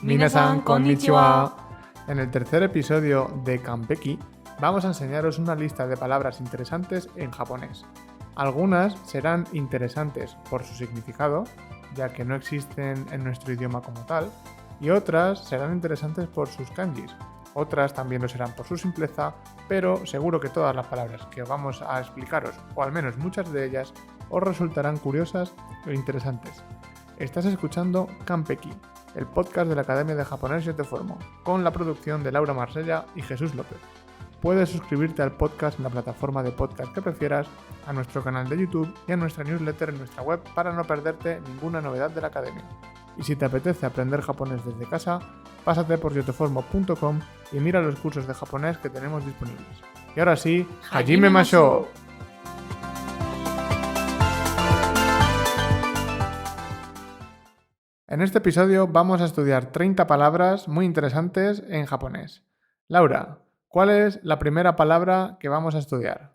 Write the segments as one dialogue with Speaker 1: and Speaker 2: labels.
Speaker 1: Minasan konnichiwa. En el tercer episodio de Kanpeki vamos a enseñaros una lista de palabras interesantes en japonés. Algunas serán interesantes por su significado, ya que no existen en nuestro idioma como tal, y otras serán interesantes por sus kanjis. Otras también lo serán por su simpleza, pero seguro que todas las palabras que vamos a explicaros, o al menos muchas de ellas, os resultarán curiosas o interesantes. Estás escuchando Kanpeki, el podcast de la Academia de Japonés Yo Te Formo, con la producción de Laura Marsella y Jesús López. Puedes suscribirte al podcast en la plataforma de podcast que prefieras, a nuestro canal de YouTube y a nuestra newsletter en nuestra web para no perderte ninguna novedad de la Academia. Y si te apetece aprender japonés desde casa, pásate por yoteformo.com y mira los cursos de japonés que tenemos disponibles. Y ahora sí, ¡Hajime Mashou! En este episodio vamos a estudiar 30 palabras muy interesantes en japonés. Laura, ¿cuál es la primera palabra que vamos a estudiar?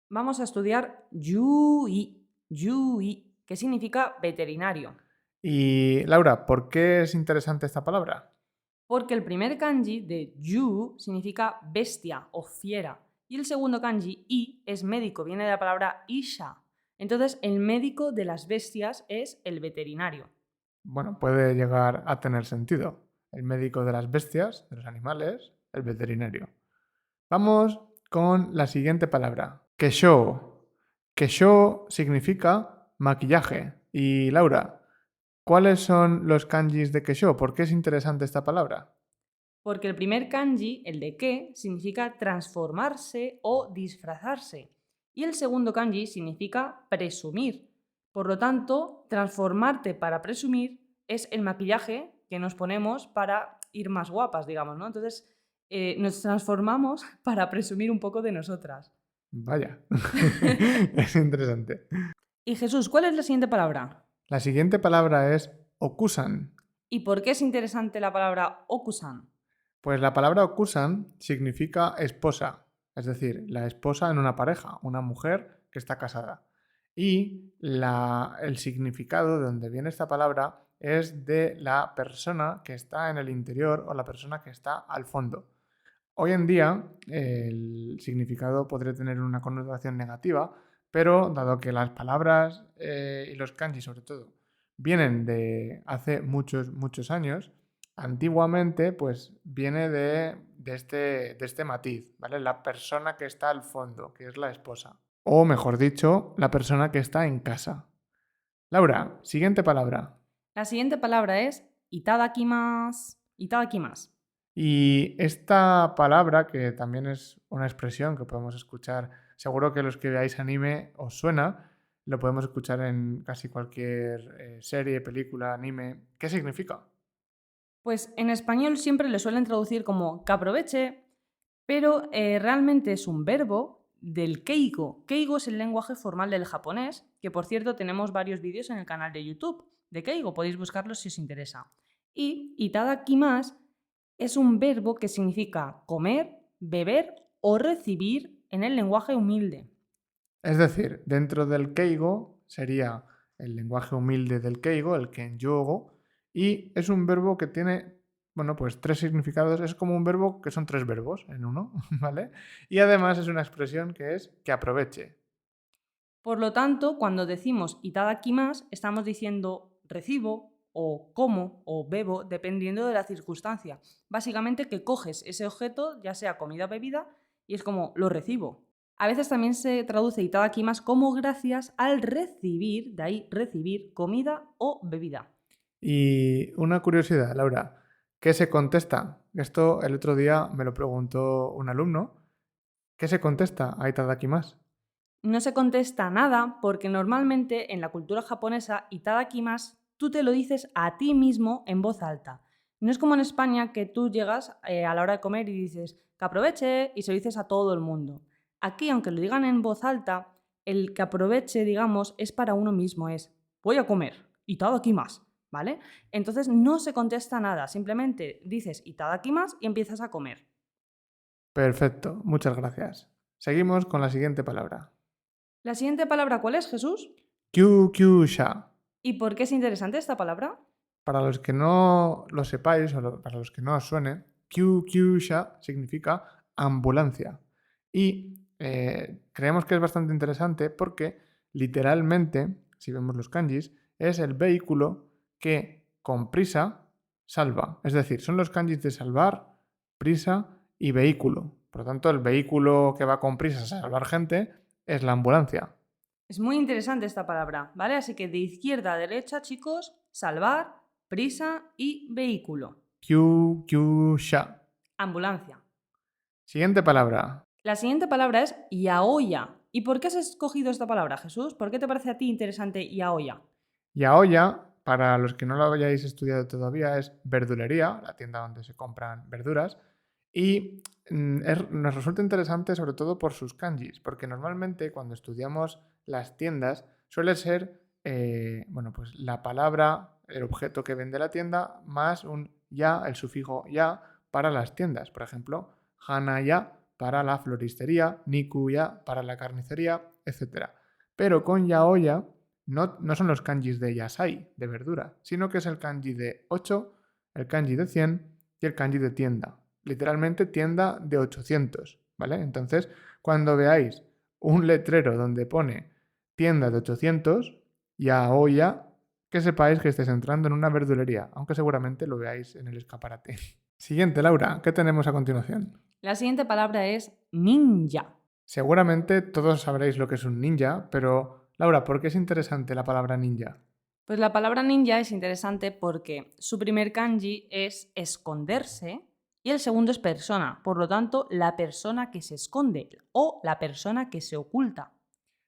Speaker 2: Vamos a estudiar yui, que significa veterinario.
Speaker 1: Y Laura, ¿por qué es interesante esta palabra?
Speaker 2: Porque el primer kanji de yu significa bestia o fiera. Y el segundo kanji, i, es médico, viene de la palabra isha. Entonces, el médico de las bestias es el veterinario.
Speaker 1: Bueno, puede llegar a tener sentido. El médico de las bestias, de los animales, el veterinario. Vamos con la siguiente palabra. Keshou. Keshou significa maquillaje. Y Laura, ¿cuáles son los kanjis de Keshou? ¿Por qué es interesante esta palabra?
Speaker 2: Porque el primer kanji, el de ke, significa transformarse o disfrazarse. Y el segundo kanji significa presumir. Por lo tanto, transformarte para presumir es el maquillaje que nos ponemos para ir más guapas, digamos, ¿no? Entonces, nos transformamos para presumir un poco de nosotras.
Speaker 1: Vaya, es interesante.
Speaker 2: Y Jesús, ¿cuál es la siguiente palabra?
Speaker 1: La siguiente palabra es okusan.
Speaker 2: ¿Y por qué es interesante la palabra okusan?
Speaker 1: Pues la palabra okusan significa esposa, es decir, la esposa en una pareja, una mujer que está casada. Y el significado de donde viene esta palabra es de la persona que está en el interior o la persona que está al fondo. Hoy en día el significado podría tener una connotación negativa, pero dado que las palabras y los kanji sobre todo vienen de hace muchos años, antiguamente pues viene de este matiz, ¿vale? La persona que está al fondo, que es la esposa. O mejor dicho, la persona que está en casa. Laura, siguiente palabra.
Speaker 2: La siguiente palabra es itadakimasu. Itadakimasu.
Speaker 1: Y esta palabra, que también es una expresión que podemos escuchar, seguro que los que veáis anime os suena, lo podemos escuchar en casi cualquier serie, película, anime. ¿Qué significa?
Speaker 2: Pues en español siempre le suelen traducir como que aproveche, pero realmente es un verbo del keigo. Keigo es el lenguaje formal del japonés, que por cierto tenemos varios vídeos en el canal de YouTube de keigo, podéis buscarlos si os interesa. Y itadakimasu es un verbo que significa comer, beber o recibir en el lenguaje humilde.
Speaker 1: Es decir, dentro del keigo sería el lenguaje humilde del keigo, el kenjogo, y es un verbo que tiene, bueno, pues 3 significados. Es como un verbo que son 3 verbos en uno, ¿vale? Y además es una expresión que es que aproveche.
Speaker 2: Por lo tanto, cuando decimos itadakimasu, estamos diciendo recibo o como o bebo, dependiendo de la circunstancia. Básicamente que coges ese objeto, ya sea comida o bebida, y es como lo recibo. A veces también se traduce itadakimasu como gracias al recibir, de ahí recibir comida o bebida.
Speaker 1: Y una curiosidad, Laura, ¿qué se contesta? Esto el otro día me lo preguntó un alumno. ¿Qué se contesta a itadakimasu?
Speaker 2: No se contesta nada porque normalmente en la cultura japonesa itadakimasu tú te lo dices a ti mismo en voz alta. No es como en España que tú llegas a la hora de comer y dices que aproveche y se lo dices a todo el mundo. Aquí, aunque lo digan en voz alta, el que aproveche, digamos, es para uno mismo, es voy a comer, itadakimasu, ¿vale? Entonces no se contesta nada, simplemente dices itadakimasu y empiezas a comer.
Speaker 1: Perfecto, muchas gracias. Seguimos con la siguiente palabra.
Speaker 2: ¿La siguiente palabra cuál es, Jesús?
Speaker 1: Kyukyusha.
Speaker 2: ¿Y por qué es interesante esta palabra?
Speaker 1: Para los que no lo sepáis para los que no os suene, Kyusha significa ambulancia. Y creemos que es bastante interesante porque literalmente, si vemos los kanjis, es el vehículo que con prisa salva. Es decir, son los kanjis de salvar, prisa y vehículo. Por lo tanto, el vehículo que va con prisa a salvar gente es la ambulancia.
Speaker 2: Es muy interesante esta palabra, ¿vale? Así que de izquierda a derecha, chicos, salvar, prisa y vehículo.
Speaker 1: Kyusha.
Speaker 2: Ambulancia.
Speaker 1: Siguiente palabra.
Speaker 2: La siguiente palabra es yaoya. ¿Y por qué has escogido esta palabra, Jesús? ¿Por qué te parece a ti interesante yaoya?
Speaker 1: Yaoya, para los que no lo hayáis estudiado todavía, es verdulería, la tienda donde se compran verduras. Y nos resulta interesante sobre todo por sus kanjis, porque normalmente cuando estudiamos las tiendas suele ser pues la palabra, el objeto que vende la tienda, más un ya, el sufijo ya, para las tiendas. Por ejemplo, hanaya para la floristería, nikuya para la carnicería, etc. Pero con yaoya no son los kanjis de yasai, de verdura, sino que es el kanji de 8, el kanji de 100 y el kanji de tienda. Literalmente tienda de 800, ¿vale? Entonces, cuando veáis un letrero donde pone tienda de 800, yaoya, que sepáis que estáis entrando en una verdulería, aunque seguramente lo veáis en el escaparate. Siguiente, Laura, ¿qué tenemos a continuación?
Speaker 2: La siguiente palabra es ninja.
Speaker 1: Seguramente todos sabréis lo que es un ninja, pero Laura, ¿por qué es interesante la palabra ninja?
Speaker 2: Pues la palabra ninja es interesante porque su primer kanji es esconderse y el segundo es persona. Por lo tanto, la persona que se esconde o la persona que se oculta.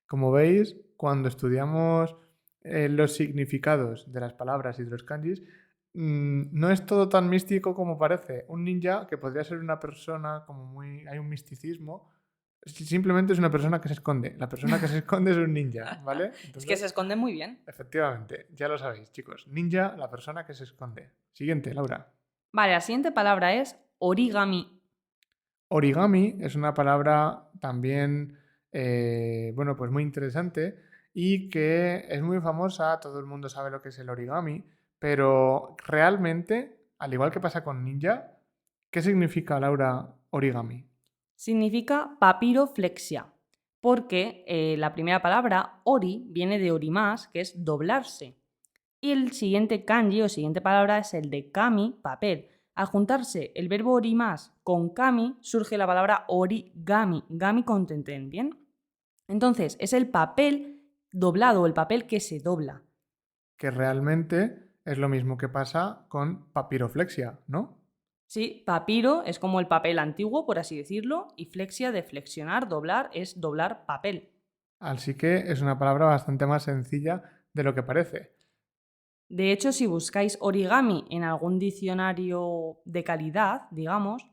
Speaker 1: Como veis, cuando estudiamos los significados de las palabras y de los kanjis, no es todo tan místico como parece. Un ninja, que podría ser una persona como muy... hay un misticismo, simplemente es una persona que se esconde. La persona que se esconde es un ninja, ¿vale? Entonces,
Speaker 2: Es que se esconde muy bien.
Speaker 1: efectivamente, ya lo sabéis, chicos. Ninja, la persona que se esconde. Siguiente, Laura.
Speaker 2: Vale, la siguiente palabra es origami.
Speaker 1: Origami es una palabra también, pues muy interesante y que es muy famosa, todo el mundo sabe lo que es el origami, pero realmente, al igual que pasa con ninja, ¿qué significa, Laura, origami?
Speaker 2: Significa papiroflexia, porque la primera palabra, ori, viene de orimas, que es doblarse. Y el siguiente kanji o siguiente palabra es el de kami, papel. Al juntarse el verbo orimas con kami, surge la palabra origami, gami con tenten, ¿bien? Entonces, es el papel doblado, el papel que se dobla.
Speaker 1: Que realmente es lo mismo que pasa con papiroflexia, ¿no?
Speaker 2: Sí, papiro es como el papel antiguo, por así decirlo, y flexia de flexionar, doblar, es doblar papel.
Speaker 1: Así que es una palabra bastante más sencilla de lo que parece.
Speaker 2: De hecho, si buscáis origami en algún diccionario de calidad, digamos,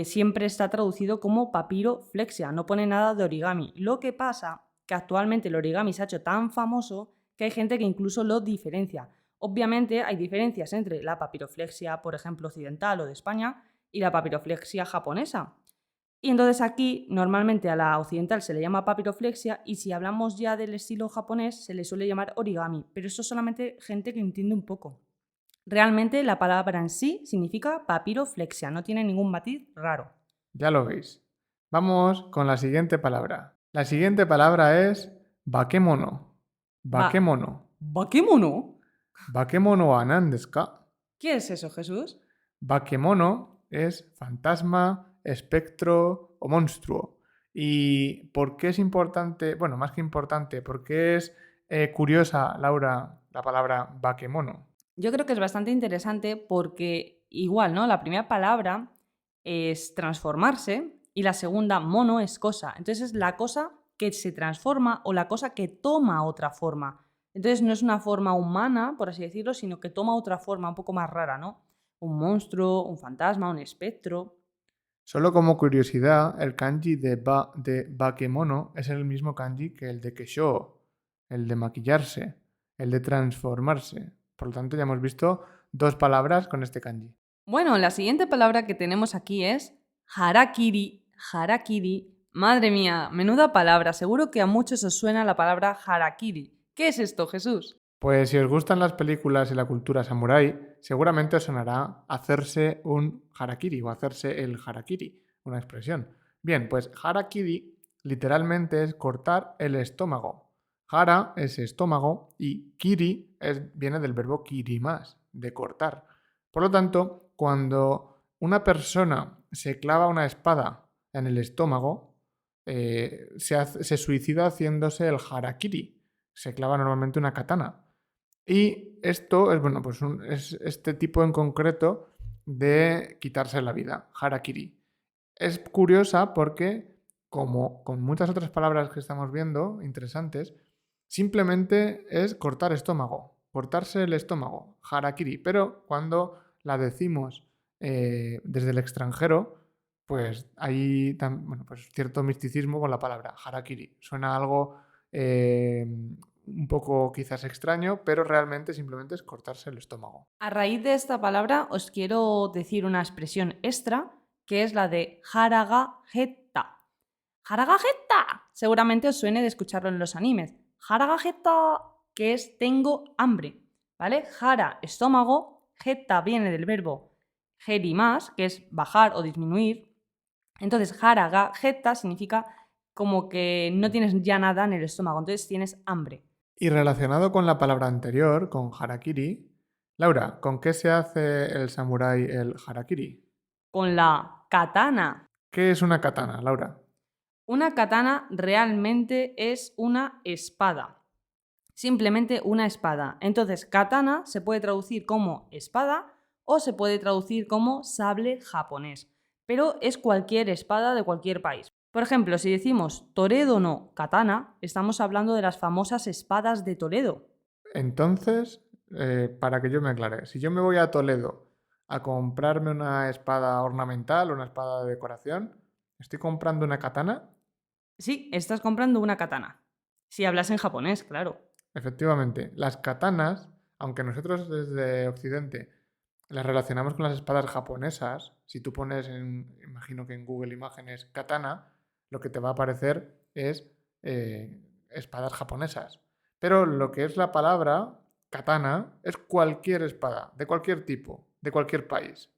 Speaker 2: siempre está traducido como papiroflexia, no pone nada de origami. Lo que pasa que actualmente el origami se ha hecho tan famoso que hay gente que incluso lo diferencia. Obviamente hay diferencias entre la papiroflexia, por ejemplo, occidental o de España, y la papiroflexia japonesa. Y entonces aquí normalmente a la occidental se le llama papiroflexia y si hablamos ya del estilo japonés se le suele llamar origami, pero eso es solamente gente que entiende un poco. Realmente la palabra en sí significa papiroflexia, no tiene ningún matiz raro.
Speaker 1: Ya lo veis. Vamos con la siguiente palabra. La siguiente palabra es bakemono. Bakemono.
Speaker 2: ¿Bakemono?
Speaker 1: Bakemono wa nan desu ka?
Speaker 2: ¿Qué es eso, Jesús?
Speaker 1: Bakemono es fantasma, espectro o monstruo. ¿Y por qué es importante? Bueno, más que importante, ¿por qué es curiosa, Laura, la palabra bakemono?
Speaker 2: Yo creo que es bastante interesante porque igual, ¿no? La primera palabra es transformarse y la segunda, mono, es cosa. Entonces es la cosa que se transforma o la cosa que toma otra forma. Entonces no es una forma humana, por así decirlo, sino que toma otra forma un poco más rara, ¿no? Un monstruo, un fantasma, un espectro.
Speaker 1: Solo como curiosidad, el kanji de bakemono es el mismo kanji que el de kesho, el de maquillarse, el de transformarse. Por lo tanto, ya hemos visto dos palabras con este kanji.
Speaker 2: Bueno, la siguiente palabra que tenemos aquí es harakiri. Harakiri. Madre mía, menuda palabra. Seguro que a muchos os suena la palabra harakiri. ¿Qué es esto, Jesús?
Speaker 1: Pues si os gustan las películas y la cultura samurái, seguramente os sonará hacerse un harakiri o hacerse el harakiri, una expresión. Bien, pues harakiri literalmente es cortar el estómago. Hara es estómago y kiri viene del verbo kirimas, de cortar. Por lo tanto, cuando una persona se clava una espada en el estómago, se suicida haciéndose el harakiri. Se clava normalmente una katana. Y esto es, bueno, pues es este tipo en concreto de quitarse la vida, harakiri. Es curiosa porque, como con muchas otras palabras que estamos viendo, interesantes, simplemente es cortar estómago, cortarse el estómago, harakiri. Pero cuando la decimos desde el extranjero, pues hay bueno, pues cierto misticismo con la palabra harakiri. Suena algo un poco quizás extraño, pero realmente simplemente es cortarse el estómago.
Speaker 2: A raíz de esta palabra os quiero decir una expresión extra que es la de haragahetta. ¡Haragahetta! Seguramente os suene de escucharlo en los animes. Haragahetta, que es tengo hambre, ¿vale? Hara, estómago, hetta viene del verbo herimas, que es bajar o disminuir. Entonces, haragahetta significa como que no tienes ya nada en el estómago, entonces tienes hambre.
Speaker 1: Y relacionado con la palabra anterior, con harakiri, Laura, ¿con qué se hace el samurái el harakiri?
Speaker 2: Con la katana.
Speaker 1: ¿Qué es una katana, Laura?
Speaker 2: Una katana realmente es una espada. Simplemente una espada. Entonces, katana se puede traducir como espada o se puede traducir como sable japonés. Pero es cualquier espada de cualquier país. Por ejemplo, si decimos Toledo no katana, estamos hablando de las famosas espadas de Toledo.
Speaker 1: Entonces, para que yo me aclare, si yo me voy a Toledo a comprarme una espada ornamental, una espada de decoración, ¿estoy comprando una katana?
Speaker 2: Sí, estás comprando una katana. Si hablas en japonés, claro.
Speaker 1: Efectivamente, las katanas, aunque nosotros desde Occidente las relacionamos con las espadas japonesas, si tú pones imagino que en Google Imágenes katana, lo que te va a aparecer es espadas japonesas. Pero lo que es la palabra katana es cualquier espada, de cualquier tipo, de cualquier país.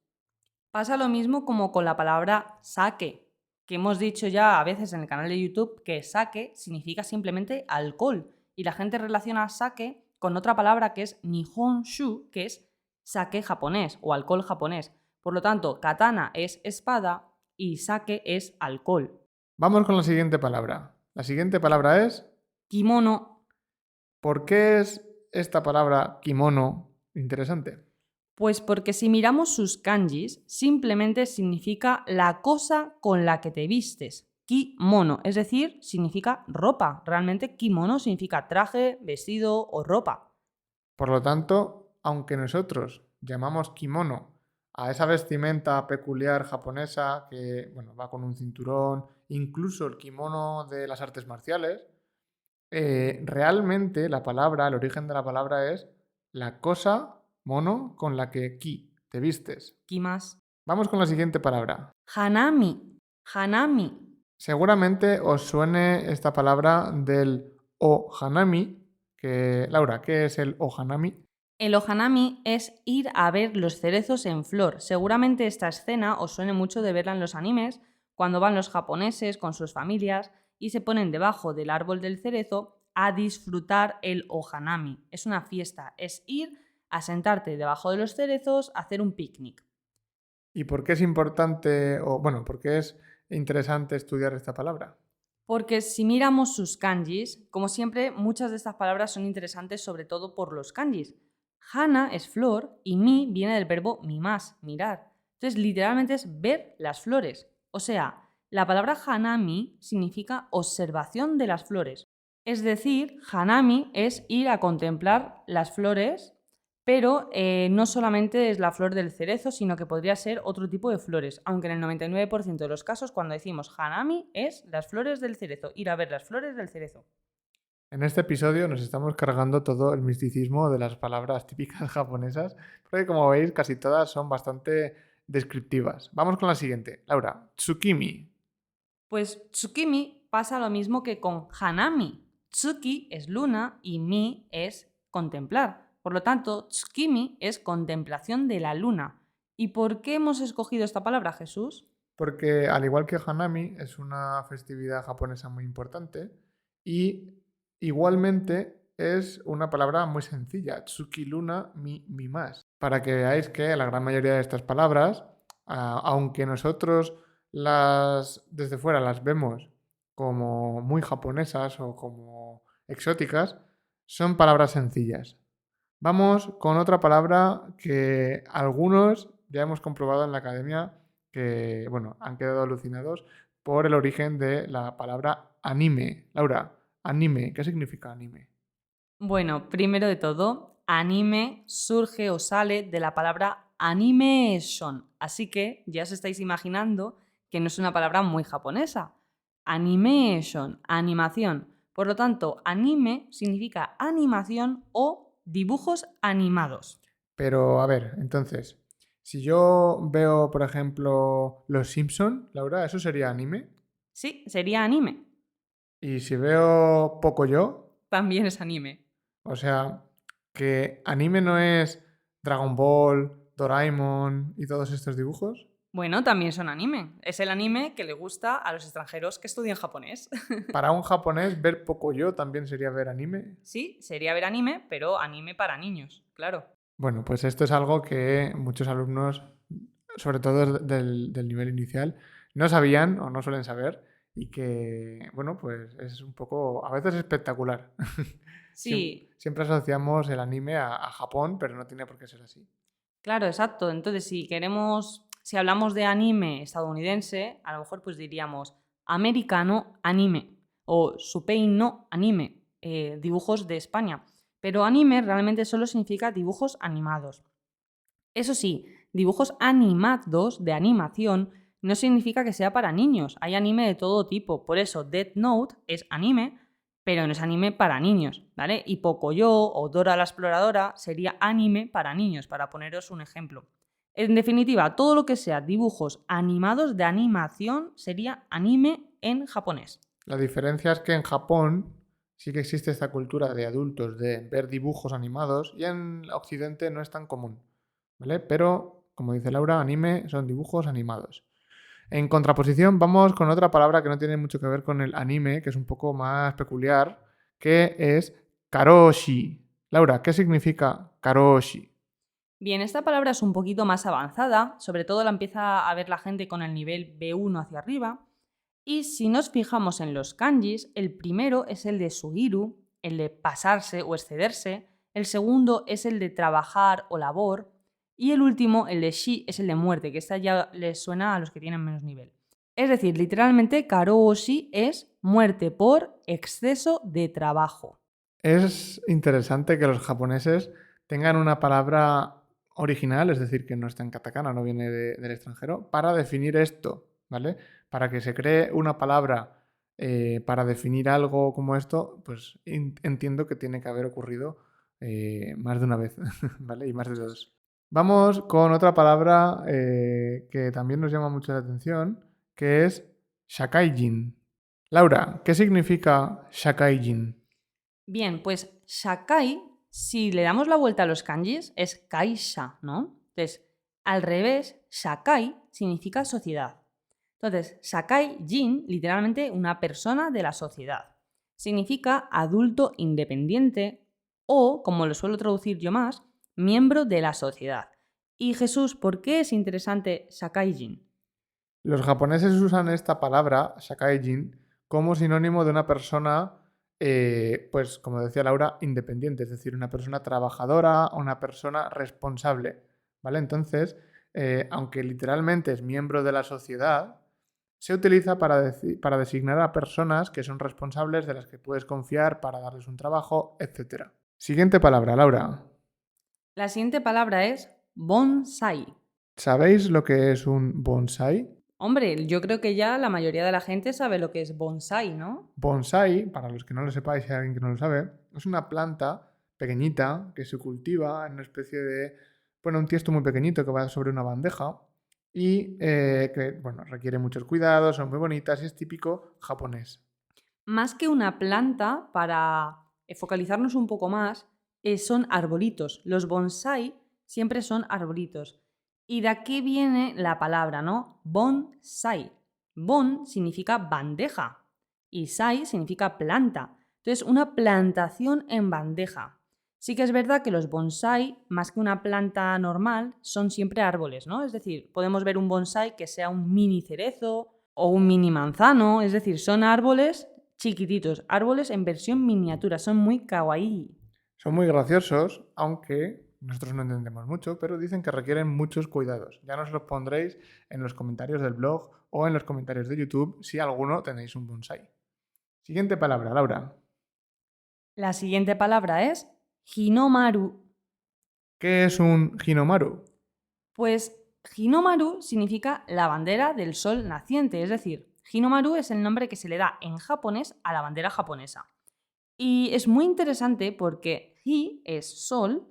Speaker 2: Pasa lo mismo como con la palabra sake, que hemos dicho ya a veces en el canal de YouTube que sake significa simplemente alcohol y la gente relaciona sake con otra palabra que es nihonshu, que es sake japonés o alcohol japonés. Por lo tanto, katana es espada y sake es alcohol.
Speaker 1: Vamos con la siguiente palabra. La siguiente palabra es,
Speaker 2: Kimono.
Speaker 1: ¿por qué es esta palabra kimono interesante?
Speaker 2: Pues porque si miramos sus kanjis, simplemente significa la cosa con la que te vistes. Kimono, es decir, significa ropa. Realmente kimono significa traje, vestido o ropa.
Speaker 1: Por lo tanto, aunque nosotros llamamos kimono a esa vestimenta peculiar japonesa que bueno, va con un cinturón, incluso el kimono de las artes marciales, realmente la palabra, el origen de la palabra es la cosa mono con la que te vistes.
Speaker 2: Kimas.
Speaker 1: Vamos con la siguiente palabra.
Speaker 2: Hanami. Hanami.
Speaker 1: Seguramente os suene esta palabra del o hanami, que Laura, ¿qué es el o hanami?
Speaker 2: El ohanami es ir a ver los cerezos en flor. Seguramente esta escena os suene mucho de verla en los animes, cuando van los japoneses con sus familias y se ponen debajo del árbol del cerezo a disfrutar el ohanami. Es una fiesta, es ir a sentarte debajo de los cerezos a hacer un picnic.
Speaker 1: ¿Y por qué es importante, o bueno, por qué es interesante estudiar esta palabra?
Speaker 2: Porque si miramos sus kanjis, como siempre, muchas de estas palabras son interesantes sobre todo por los kanjis. Hana es flor y mi viene del verbo mimas, mirar. Entonces, literalmente es ver las flores. O sea, la palabra hanami significa observación de las flores. Es decir, hanami es ir a contemplar las flores, pero no solamente es la flor del cerezo, sino que podría ser otro tipo de flores, aunque en el 99% de los casos cuando decimos hanami es las flores del cerezo, ir a ver las flores del cerezo.
Speaker 1: En este episodio nos estamos cargando todo el misticismo de las palabras típicas japonesas, porque como veis casi todas son bastante descriptivas. Vamos con la siguiente. Laura, tsukimi.
Speaker 2: Pues tsukimi pasa lo mismo que con hanami. Tsuki es luna y mi es contemplar. Por lo tanto, tsukimi es contemplación de la luna. ¿Y por qué hemos escogido esta palabra, Jesús?
Speaker 1: Porque al igual que Hanami, es una festividad japonesa muy importante y igualmente es una palabra muy sencilla, Tsuki Luna mi más. Para que veáis que la gran mayoría de estas palabras, aunque nosotros desde fuera las vemos como muy japonesas o como exóticas, son palabras sencillas. Vamos con otra palabra que algunos ya hemos comprobado en la academia que, bueno, han quedado alucinados por el origen de la palabra anime. Laura, anime, ¿qué significa anime?
Speaker 2: Bueno, primero de todo, anime surge o sale de la palabra animation, así que ya os estáis imaginando que no es una palabra muy japonesa. Animation, animación. Por lo tanto, anime significa animación o dibujos animados.
Speaker 1: Pero, a ver, entonces, si yo veo, por ejemplo, Los Simpson, Laura, ¿eso sería anime?
Speaker 2: Sí, sería anime.
Speaker 1: Y si veo Pocoyo,
Speaker 2: También es anime.
Speaker 1: o sea, que anime no es Dragon Ball, Doraemon y todos estos dibujos.
Speaker 2: Bueno, también son anime. Es el anime que le gusta a los extranjeros que estudian japonés.
Speaker 1: Para un japonés, ver Pocoyo también sería ver anime.
Speaker 2: Sí, sería ver anime, pero anime para niños, claro.
Speaker 1: Bueno, pues esto es algo que muchos alumnos, sobre todo del nivel inicial, no sabían o no suelen saber y que, bueno, pues es un poco, a veces espectacular.
Speaker 2: Sí,
Speaker 1: Siempre asociamos el anime a Japón, pero no tiene por qué ser así.
Speaker 2: claro, exacto. Entonces, si hablamos de anime estadounidense, a lo mejor pues diríamos americano anime o supei no anime, dibujos de España. Pero anime realmente solo significa dibujos animados. Eso sí, dibujos animados de animación no significa que sea para niños. Hay anime de todo tipo. Por eso Death Note es anime, pero no es anime para niños, ¿vale? Y Pocoyo o Dora la Exploradora sería anime para niños, para poneros un ejemplo. En definitiva, todo lo que sea dibujos animados de animación sería anime en japonés.
Speaker 1: La diferencia es que en Japón sí que existe esta cultura de adultos de ver dibujos animados y en Occidente no es tan común, ¿vale? Pero, como dice Laura, anime son dibujos animados. En contraposición, vamos con otra palabra que no tiene mucho que ver con el anime, que es un poco más peculiar, que es karoshi. Laura, ¿qué significa karoshi?
Speaker 2: Bien, esta palabra es un poquito más avanzada, sobre todo la empieza a ver la gente con el nivel B1 hacia arriba. Y si nos fijamos en los kanjis, el primero es el de sugiru, el de pasarse o excederse, el segundo es el de trabajar o labor, y el último, el de shi, es el de muerte, que esta ya les suena a los que tienen menos nivel. Es decir, literalmente, karoshi es muerte por exceso de trabajo.
Speaker 1: Es interesante que los japoneses tengan una palabra original, es decir, que no está en katakana, no viene del extranjero, para definir esto, ¿vale? Para que se cree una palabra para definir algo como esto, pues entiendo que tiene que haber ocurrido más de una vez, ¿vale? Y más de dos. Vamos con otra palabra que también nos llama mucho la atención, que es shakaijin. Laura, ¿qué significa shakaijin?
Speaker 2: Bien, pues shakai, si le damos la vuelta a los kanjis, es kaisha, ¿no? Entonces, al revés, shakai significa sociedad. Entonces, shakai jin, literalmente una persona de la sociedad. Significa adulto independiente o, como lo suelo traducir yo más, miembro de la sociedad. Y Jesús, ¿por qué es interesante shakai jin?
Speaker 1: Los japoneses usan esta palabra, shakaijin, como sinónimo de una persona, pues como decía Laura, independiente, es decir, una persona trabajadora o una persona responsable, ¿vale? Entonces, aunque literalmente es miembro de la sociedad, se utiliza para designar a personas que son responsables, de las que puedes confiar para darles un trabajo, etc. Siguiente palabra, Laura.
Speaker 2: La siguiente palabra es bonsai.
Speaker 1: ¿Sabéis lo que es un bonsai?
Speaker 2: Hombre, yo creo que ya la mayoría de la gente sabe lo que es bonsai, ¿no?
Speaker 1: Bonsai, para los que no lo sepáis, si hay alguien que no lo sabe, es una planta pequeñita que se cultiva en una especie de, bueno, un tiesto muy pequeñito que va sobre una bandeja y que, bueno, requiere muchos cuidados, son muy bonitas y es típico japonés.
Speaker 2: Más que una planta, para focalizarnos un poco más, son arbolitos. Los bonsai siempre son arbolitos. Y de aquí viene la palabra, ¿no? Bonsai. Bon significa bandeja y sai significa planta. Entonces, una plantación en bandeja. Sí que es verdad que los bonsai, más que una planta normal, son siempre árboles, ¿no? Es decir, podemos ver un bonsai que sea un mini cerezo o un mini manzano, es decir, son árboles chiquititos, árboles en versión miniatura, son muy kawaii.
Speaker 1: Son muy graciosos, aunque nosotros no entendemos mucho, pero dicen que requieren muchos cuidados. Ya nos los pondréis en los comentarios del blog o en los comentarios de YouTube si alguno tenéis un bonsai. Siguiente palabra, Laura.
Speaker 2: La siguiente palabra es hinomaru.
Speaker 1: ¿Qué es un hinomaru?
Speaker 2: Pues hinomaru significa la bandera del sol naciente, es decir, hinomaru es el nombre que se le da en japonés a la bandera japonesa. Y es muy interesante porque hi es sol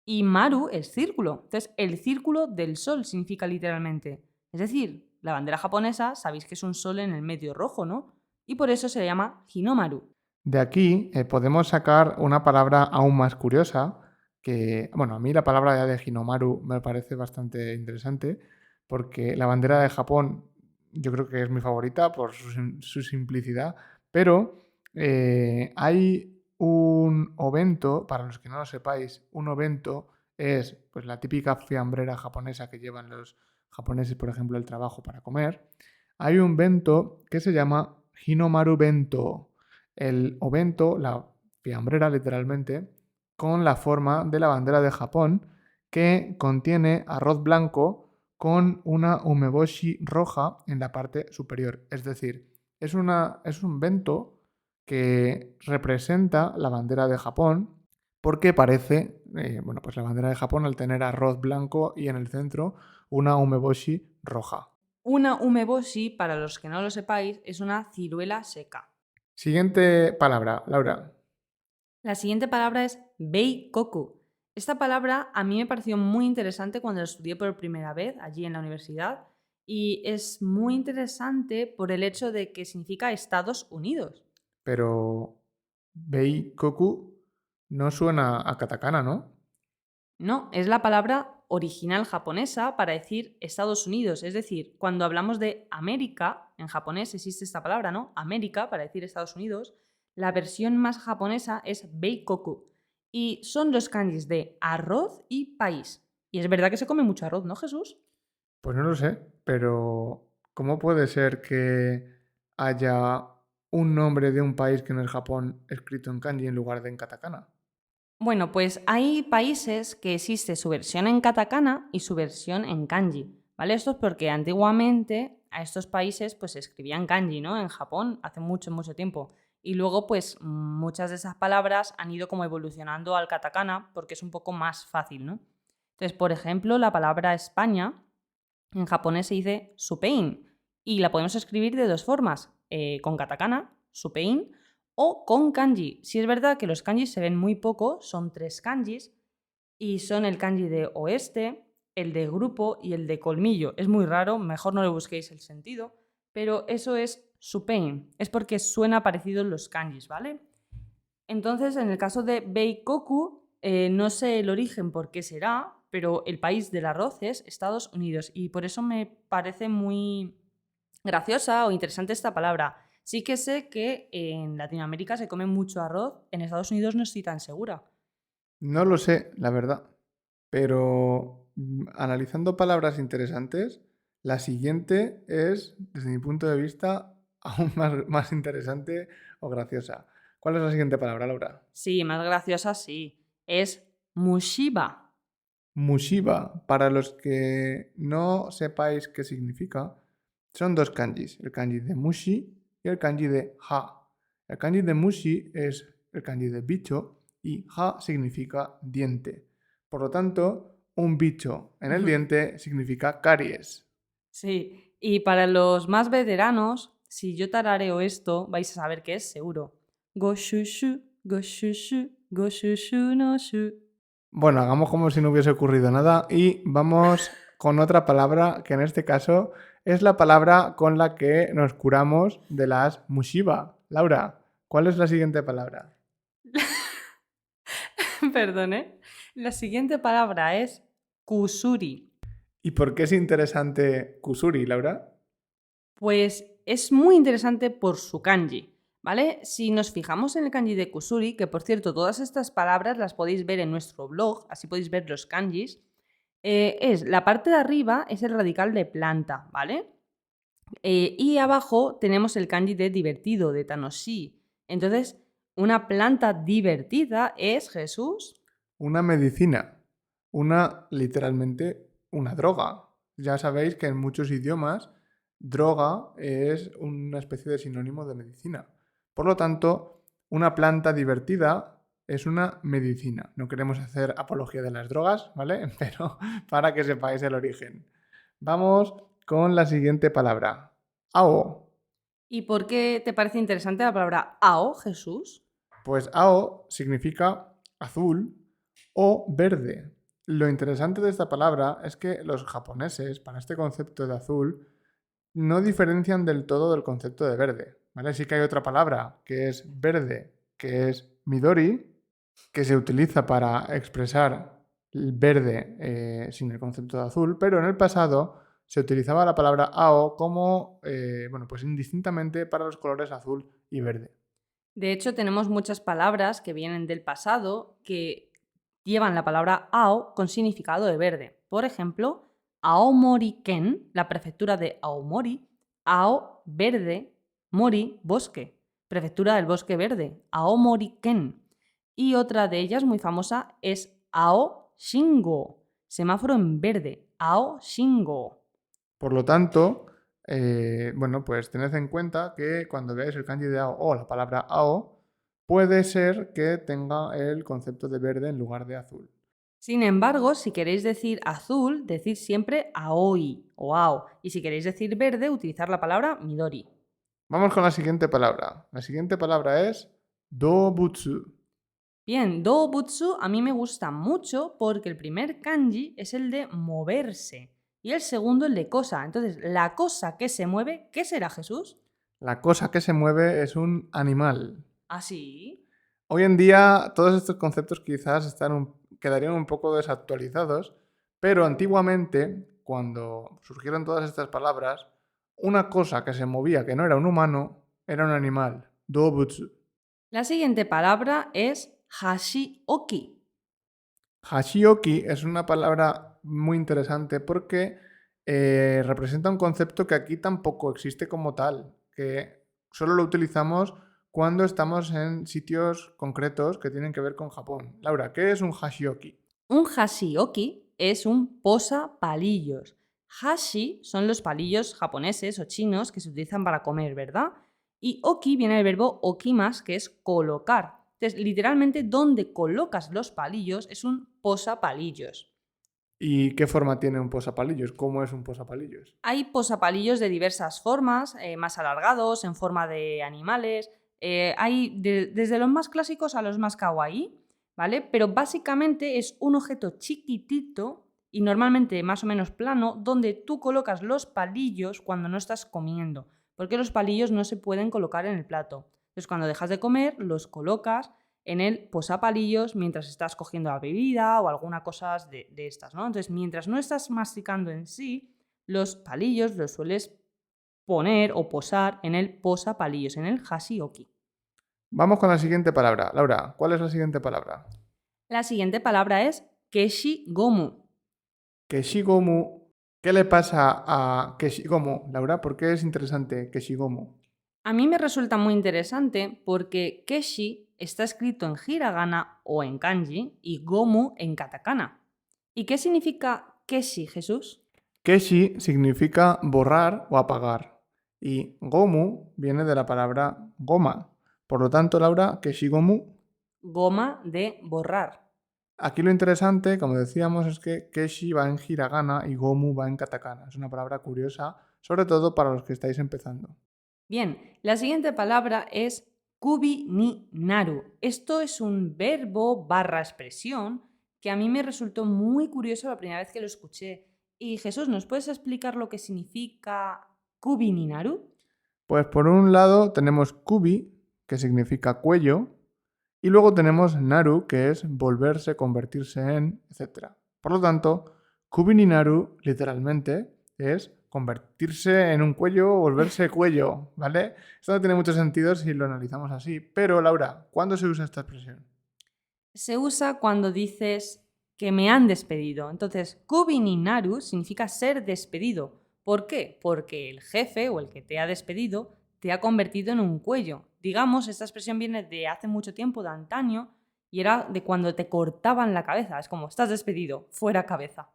Speaker 2: y maru es círculo. Entonces, el círculo del sol significa literalmente. Es decir, la bandera japonesa, sabéis que es un sol en el medio rojo, ¿no? Y por eso se le llama hinomaru.
Speaker 1: De aquí podemos sacar una palabra aún más curiosa, que, bueno, a mí la palabra ya de hinomaru me parece bastante interesante, porque la bandera de Japón yo creo que es mi favorita por su simplicidad, pero hay un ovento, para los que no lo sepáis, un ovento es pues la típica fiambrera japonesa que llevan los japoneses, por ejemplo, el trabajo para comer. Hay un bento que se llama hinomaru bento. El ovento, la fiambrera literalmente, con la forma de la bandera de Japón, que contiene arroz blanco con una umeboshi roja en la parte superior. Es decir, es un bento que representa la bandera de Japón porque parece, bueno, pues la bandera de Japón al tener arroz blanco y en el centro una umeboshi roja.
Speaker 2: Una umeboshi, para los que no lo sepáis, es una ciruela seca.
Speaker 1: Siguiente palabra, Laura.
Speaker 2: La siguiente palabra es beikoku. Esta palabra a mí me pareció muy interesante cuando la estudié por primera vez allí en la universidad y es muy interesante por el hecho de que significa Estados Unidos.
Speaker 1: Pero Beikoku no suena a katakana, ¿no?
Speaker 2: No, es la palabra original japonesa para decir Estados Unidos. Es decir, cuando hablamos de América, en japonés existe esta palabra, ¿no? América para decir Estados Unidos. La versión más japonesa es beikoku. Y son los kanjis de arroz y país. Y es verdad que se come mucho arroz, ¿no, Jesús?
Speaker 1: Pues no lo sé, pero ¿cómo puede ser que haya un nombre de un país que no es Japón escrito en kanji en lugar de en katakana?
Speaker 2: Bueno, pues hay países que existe su versión en katakana y su versión en kanji, ¿vale? Esto es porque antiguamente a estos países pues se escribían kanji, ¿no? En Japón hace mucho, mucho tiempo. Y luego pues muchas de esas palabras han ido como evolucionando al katakana porque es un poco más fácil, ¿no? Entonces, por ejemplo, la palabra España en japonés se dice supein y la podemos escribir de dos formas, con katakana, supein, o con kanji. Si es verdad que los kanjis se ven muy poco, son 3 kanjis y son el kanji de oeste, el de grupo y el de colmillo. Es muy raro, mejor no le busquéis el sentido, pero eso es supein, es porque suena parecido en los kanjis, ¿vale? Entonces, en el caso de Beikoku, no sé el origen por qué será, pero el país del arroz es Estados Unidos y por eso me parece muy graciosa o interesante esta palabra. Sí que sé que en Latinoamérica se come mucho arroz, en Estados Unidos no estoy tan segura.
Speaker 1: No lo sé, la verdad, pero analizando palabras interesantes, la siguiente es, desde mi punto de vista, aún más interesante o graciosa. ¿Cuál es la siguiente palabra, Laura?
Speaker 2: Sí, más graciosa sí. Es mushiba.
Speaker 1: Mushiba, para los que no sepáis qué significa, son dos kanjis, el kanji de mushi y el kanji de ha. El kanji de mushi es el kanji de bicho y ha significa diente. Por lo tanto, un bicho en el diente significa caries.
Speaker 2: Sí, y para los más veteranos, si yo tarareo esto, vais a saber qué es seguro. Goshushu, goshushu, goshushu no shu.
Speaker 1: Bueno, hagamos como si no hubiese ocurrido nada y vamos con otra palabra que en este caso es la palabra con la que nos curamos de las mushiba. Laura, ¿cuál es la siguiente palabra?
Speaker 2: Perdón, ¿eh? La siguiente palabra es kusuri.
Speaker 1: ¿Y por qué es interesante kusuri, Laura?
Speaker 2: Pues es muy interesante por su kanji, ¿vale? Si nos fijamos en el kanji de kusuri, que por cierto, todas estas palabras las podéis ver en nuestro blog, así podéis ver los kanjis, es la parte de arriba es el radical de planta, ¿vale? Y abajo tenemos el kanji de divertido, de tanoshi. Entonces, una planta divertida es, Jesús.
Speaker 1: Una medicina. Literalmente, una droga. Ya sabéis que en muchos idiomas, droga es una especie de sinónimo de medicina. Por lo tanto, una planta divertida es una medicina. No queremos hacer apología de las drogas, ¿vale? Pero para que sepáis el origen. Vamos con la siguiente palabra. Ao.
Speaker 2: ¿Y por qué te parece interesante la palabra ao, Jesús?
Speaker 1: Pues ao significa azul o verde. Lo interesante de esta palabra es que los japoneses, para este concepto de azul, no diferencian del todo del concepto de verde, ¿vale? Sí que hay otra palabra que es verde, que es midori, que se utiliza para expresar el verde sin el concepto de azul, pero en el pasado se utilizaba la palabra ao como, pues indistintamente para los colores azul y verde.
Speaker 2: De hecho, tenemos muchas palabras que vienen del pasado que llevan la palabra ao con significado de verde. Por ejemplo, Aomori-ken, la prefectura de Aomori, Ao, verde, Mori, bosque, prefectura del bosque verde, Aomori-ken. Y otra de ellas muy famosa es Ao Shingo, semáforo en verde, Ao Shingo.
Speaker 1: Por lo tanto, pues tened en cuenta que cuando veáis el kanji de ao o la palabra ao, puede ser que tenga el concepto de verde en lugar de azul.
Speaker 2: Sin embargo, si queréis decir azul, decid siempre aoi o ao. Y si queréis decir verde, utilizar la palabra midori.
Speaker 1: Vamos con la siguiente palabra. La siguiente palabra es dobutsu.
Speaker 2: Bien, doubutsu a mí me gusta mucho porque el primer kanji es el de moverse y el segundo el de cosa. Entonces, la cosa que se mueve, ¿qué será, Jesús?
Speaker 1: La cosa que se mueve es un animal.
Speaker 2: ¿Así?
Speaker 1: Hoy en día todos estos conceptos quizás quedarían un poco desactualizados, pero antiguamente, cuando surgieron todas estas palabras, una cosa que se movía que no era un humano era un animal, dobutsu.
Speaker 2: La siguiente palabra es hashioki.
Speaker 1: Hashioki es una palabra muy interesante porque representa un concepto que aquí tampoco existe como tal, que solo lo utilizamos cuando estamos en sitios concretos que tienen que ver con Japón. Laura, ¿qué es un hashioki?
Speaker 2: Un hashioki es un posapalillos. Hashi son los palillos japoneses o chinos que se utilizan para comer, ¿verdad? Y oki viene del verbo okimas, que es colocar. Entonces, literalmente, donde colocas los palillos es un posapalillos.
Speaker 1: ¿Y qué forma tiene un posapalillos? ¿Cómo es un posapalillos?
Speaker 2: Hay posapalillos de diversas formas, más alargados, en forma de animales. Hay desde los más clásicos a los más kawaii, ¿vale? Pero básicamente es un objeto chiquitito y normalmente más o menos plano donde tú colocas los palillos cuando no estás comiendo, porque los palillos no se pueden colocar en el plato. Entonces, cuando dejas de comer, los colocas en el posapalillos mientras estás cogiendo la bebida o alguna cosa de estas, ¿no? Entonces, mientras no estás masticando en sí, los palillos los sueles poner o posar en el posapalillos, en el hashioki.
Speaker 1: Vamos con la siguiente palabra. Laura, ¿cuál es la siguiente palabra?
Speaker 2: La siguiente palabra es keshigomu.
Speaker 1: Keshigomu. ¿Qué le pasa a Keshigomu, Laura? ¿Por qué es interesante Keshigomu?
Speaker 2: A mí me resulta muy interesante porque keshi está escrito en hiragana o en kanji y gomu en katakana. ¿Y qué significa keshi, Jesús?
Speaker 1: Keshi significa borrar o apagar y gomu viene de la palabra goma. Por lo tanto, Laura, Keshigomu.
Speaker 2: Goma de borrar.
Speaker 1: Aquí lo interesante, como decíamos, es que Keshi va en hiragana y gomu va en katakana. Es una palabra curiosa, sobre todo para los que estáis empezando.
Speaker 2: Bien, la siguiente palabra es kubi ni naru. Esto es un verbo barra expresión que a mí me resultó muy curioso la primera vez que lo escuché. Y Jesús, ¿nos puedes explicar lo que significa kubi ni naru?
Speaker 1: Pues por un lado tenemos kubi, que significa cuello, Y luego tenemos naru, que es volverse, convertirse en, etc. Por lo tanto, kubi ni naru literalmente es convertirse en un cuello o volverse cuello, ¿vale? Esto no tiene mucho sentido si lo analizamos así. Pero, Laura, ¿cuándo se usa esta expresión?
Speaker 2: Se usa cuando dices que me han despedido. Entonces, kubi ni naru significa ser despedido. ¿Por qué? Porque el jefe o el que te ha despedido te ha convertido en un cuello. Digamos, esta expresión viene de hace mucho tiempo, de antaño, y era de cuando te cortaban la cabeza. Es como, estás despedido, fuera cabeza.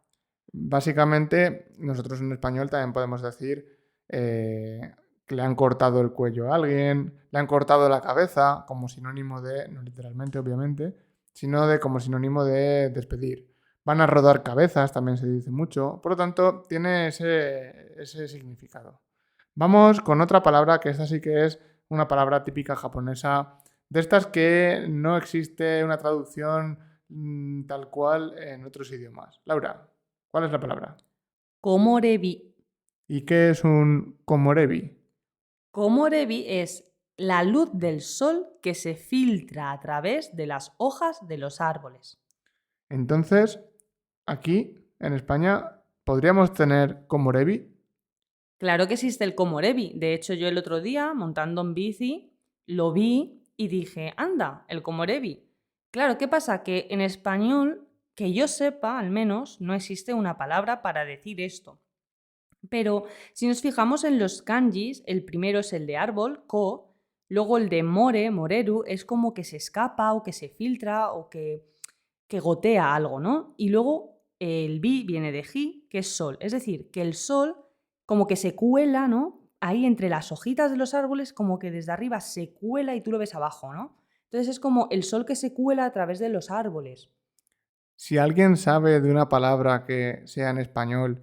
Speaker 1: Básicamente, nosotros en español también podemos decir que le han cortado el cuello a alguien, le han cortado la cabeza, como sinónimo de, no literalmente obviamente, sino de como sinónimo de despedir. Van a rodar cabezas, también se dice mucho, por lo tanto, tiene ese significado. Vamos con otra palabra que esta sí que es una palabra típica japonesa, de estas que no existe una traducción tal cual en otros idiomas. Laura, ¿cuál es la palabra?
Speaker 2: Komorebi.
Speaker 1: ¿Y qué es un komorebi?
Speaker 2: Komorebi es la luz del sol que se filtra a través de las hojas de los árboles.
Speaker 1: Entonces, aquí en España podríamos tener komorebi.
Speaker 2: Claro que existe el komorebi. De hecho, yo el otro día, montando en bici, lo vi y dije, anda, el komorebi. Claro, ¿qué pasa? Que en español, que yo sepa, al menos, no existe una palabra para decir esto. Pero si nos fijamos en los kanjis, el primero es el de árbol, ko, luego el de more, moreru, es como que se escapa o que se filtra o que gotea algo, ¿no? Y luego el bi viene de ji, que es sol. Es decir, que el sol como que se cuela, ¿no? Ahí entre las hojitas de los árboles, como que desde arriba se cuela y tú lo ves abajo, ¿no? Entonces es como el sol que se cuela a través de los árboles.
Speaker 1: Si alguien sabe de una palabra que sea en español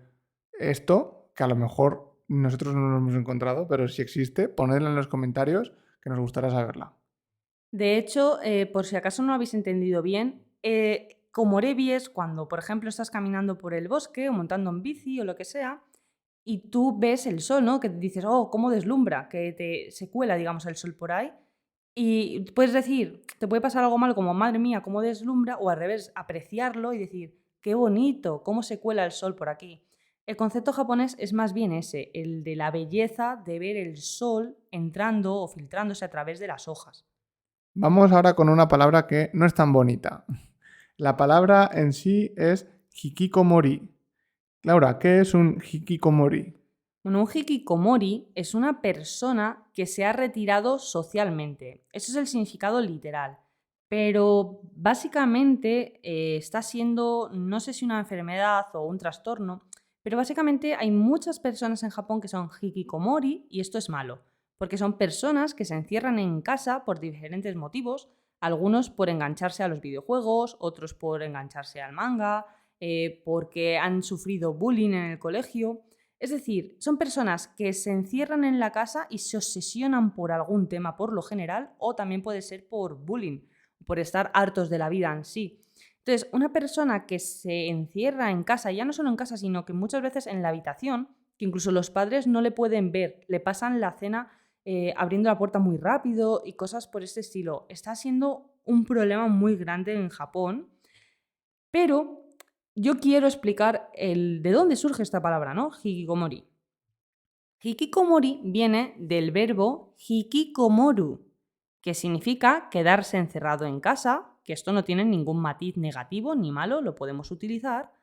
Speaker 1: esto, que a lo mejor nosotros no lo hemos encontrado, pero si existe, ponedla en los comentarios que nos gustaría saberla.
Speaker 2: De hecho, por si acaso no lo habéis entendido bien, komorebi es cuando, por ejemplo, estás caminando por el bosque o montando en bici o lo que sea, y tú ves el sol, ¿no? Que dices, oh, cómo deslumbra, que se cuela, digamos, el sol por ahí. Y puedes decir, te puede pasar algo malo como, madre mía, cómo deslumbra, o al revés, apreciarlo y decir, qué bonito, cómo se cuela el sol por aquí. El concepto japonés es más bien ese, el de la belleza de ver el sol entrando o filtrándose a través de las hojas.
Speaker 1: Vamos ahora con una palabra que no es tan bonita. La palabra en sí es hikikomori. Laura, ¿qué es un hikikomori?
Speaker 2: Bueno, un hikikomori es una persona que se ha retirado socialmente. Ese es el significado literal. Pero básicamente está siendo, no sé si una enfermedad o un trastorno, pero básicamente hay muchas personas en Japón que son hikikomori y esto es malo, porque son personas que se encierran en casa por diferentes motivos, algunos por engancharse a los videojuegos, otros por engancharse al manga, porque han sufrido bullying en el colegio. Es decir, son personas que se encierran en la casa y se obsesionan por algún tema por lo general o también puede ser por bullying, por estar hartos de la vida en sí. Entonces, una persona que se encierra en casa, ya no solo en casa, sino que muchas veces en la habitación, que incluso los padres no le pueden ver, le pasan la cena abriendo la puerta muy rápido y cosas por este estilo, está siendo un problema muy grande en Japón, pero yo quiero explicar de dónde surge esta palabra, ¿no? Hikikomori. Hikikomori viene del verbo hikikomoru, que significa quedarse encerrado en casa, que esto no tiene ningún matiz negativo ni malo, lo podemos utilizar.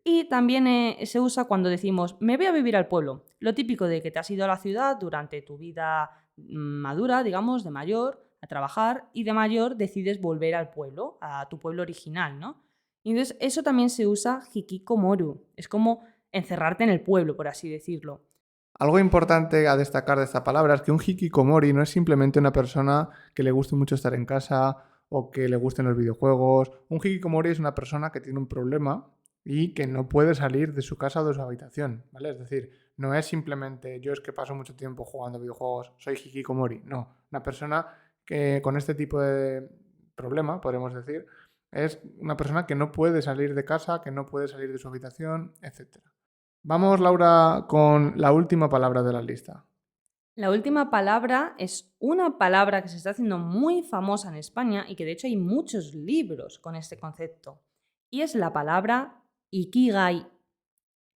Speaker 2: Y también se usa cuando decimos, me voy a vivir al pueblo. Lo típico de que te has ido a la ciudad durante tu vida madura, digamos, de mayor, a trabajar, y de mayor decides volver al pueblo, a tu pueblo original, ¿no? Y entonces eso también se usa hikikomoru. Es como encerrarte en el pueblo, por así decirlo.
Speaker 1: Algo importante a destacar de esta palabra es que un hikikomori no es simplemente una persona que le guste mucho estar en casa o que le gusten los videojuegos. Un hikikomori es una persona que tiene un problema y que no puede salir de su casa o de su habitación, ¿vale? Es decir, no es simplemente yo es que paso mucho tiempo jugando videojuegos, soy hikikomori. No, una persona que con este tipo de problema, podemos decir, es una persona que no puede salir de casa, que no puede salir de su habitación, etc. Vamos, Laura, con la última palabra de la lista.
Speaker 2: La última palabra es una palabra que se está haciendo muy famosa en España y que de hecho hay muchos libros con este concepto. Y es la palabra Ikigai.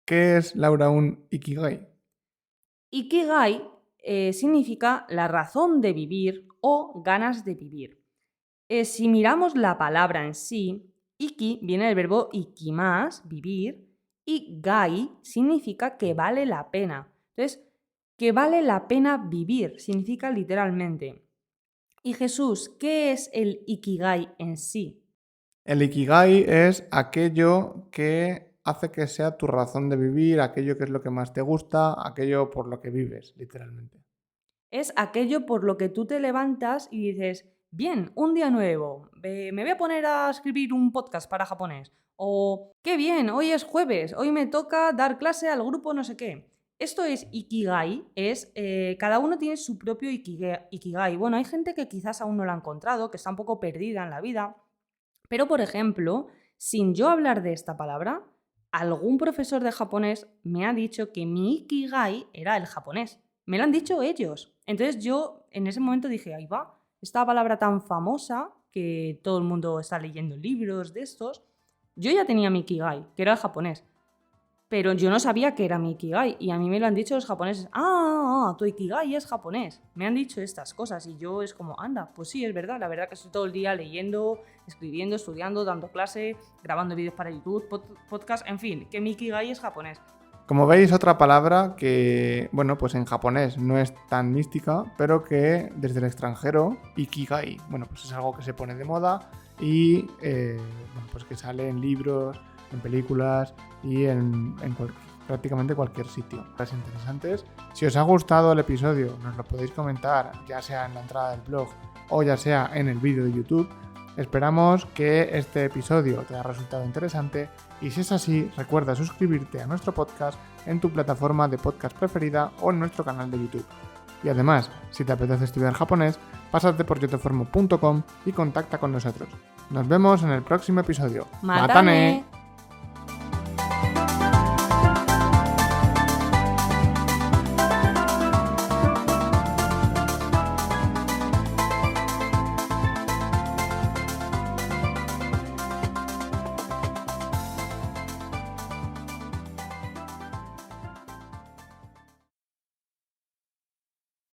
Speaker 1: ¿Qué es, Laura, un Ikigai?
Speaker 2: Ikigai significa la razón de vivir o ganas de vivir. Si miramos la palabra en sí, Iki viene del verbo ikimas, vivir, y gai significa que vale la pena. Entonces, que vale la pena vivir, significa literalmente. Y Jesús, ¿qué es el Ikigai en sí?
Speaker 1: El Ikigai es aquello que hace que sea tu razón de vivir, aquello que es lo que más te gusta, aquello por lo que vives, literalmente.
Speaker 2: Es aquello por lo que tú te levantas y dices, bien, un día nuevo, me voy a poner a escribir un podcast para japonés. O, qué bien, hoy es jueves, hoy me toca dar clase al grupo no sé qué. Esto es Ikigai, cada uno tiene su propio Ikigai. Bueno, hay gente que quizás aún no lo ha encontrado, que está un poco perdida en la vida. Pero, por ejemplo, sin yo hablar de esta palabra, algún profesor de japonés me ha dicho que mi Ikigai era el japonés. Me lo han dicho ellos. Entonces yo en ese momento dije, ahí va, esta palabra tan famosa que todo el mundo está leyendo libros de estos, yo ya tenía mi Ikigai, que era el japonés. Pero yo no sabía que era mi Ikigai y a mí me lo han dicho los japoneses. Tu Ikigai es japonés. Me han dicho estas cosas y yo es como, anda, pues sí, es verdad. La verdad que estoy todo el día leyendo, escribiendo, estudiando, dando clase, grabando vídeos para YouTube, podcast, en fin, que mi Ikigai es japonés.
Speaker 1: Como veis, otra palabra que, bueno, pues en japonés no es tan mística, pero que desde el extranjero, Ikigai, bueno, pues es algo que se pone de moda y, bueno, pues que sale en libros, en películas y en prácticamente cualquier sitio. Las interesantes. Si os ha gustado el episodio, nos lo podéis comentar, ya sea en la entrada del blog o ya sea en el vídeo de YouTube. Esperamos que este episodio te haya resultado interesante y si es así, recuerda suscribirte a nuestro podcast en tu plataforma de podcast preferida o en nuestro canal de YouTube. Y además, si te apetece estudiar japonés, pásate por yotoformo.com y contacta con nosotros. Nos vemos en el próximo episodio.
Speaker 2: ¡Matane!